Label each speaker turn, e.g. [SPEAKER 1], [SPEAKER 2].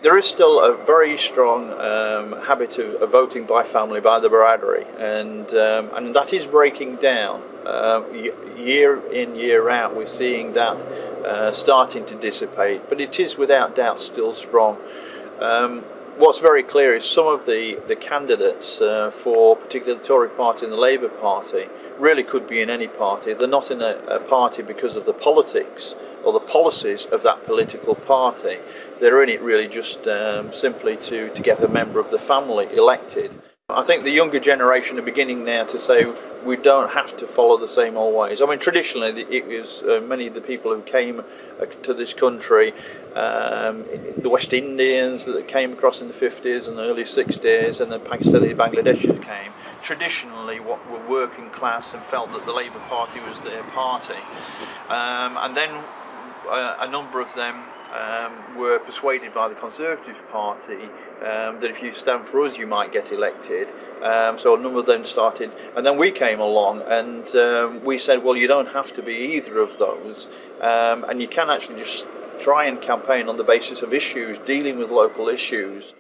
[SPEAKER 1] There is still a very strong habit of voting by family, by the Baradari, and that is breaking down. Year in, year out, we're seeing that starting to dissipate, but it is without doubt still strong. What's very clear is some of the candidates for particularly the Tory party and the Labour Party really could be in any party. They're not in a party because of the politics or the policies of that political party. They're in it really just simply to get a member of the family elected. I think the younger generation are beginning now to say we don't have to follow the same old ways. I mean, traditionally it was many of the people who came to this country, the West Indians that came across in the 50s and the early 60s, and then Pakistani Bangladeshis came, traditionally what were working class and felt that the Labour Party was their party. And then a number of them were persuaded by the Conservative Party that if you stand for us you might get elected, so a number of them started, and then we came along and we said, well, you don't have to be either of those, and you can actually just try and campaign on the basis of issues, dealing with local issues.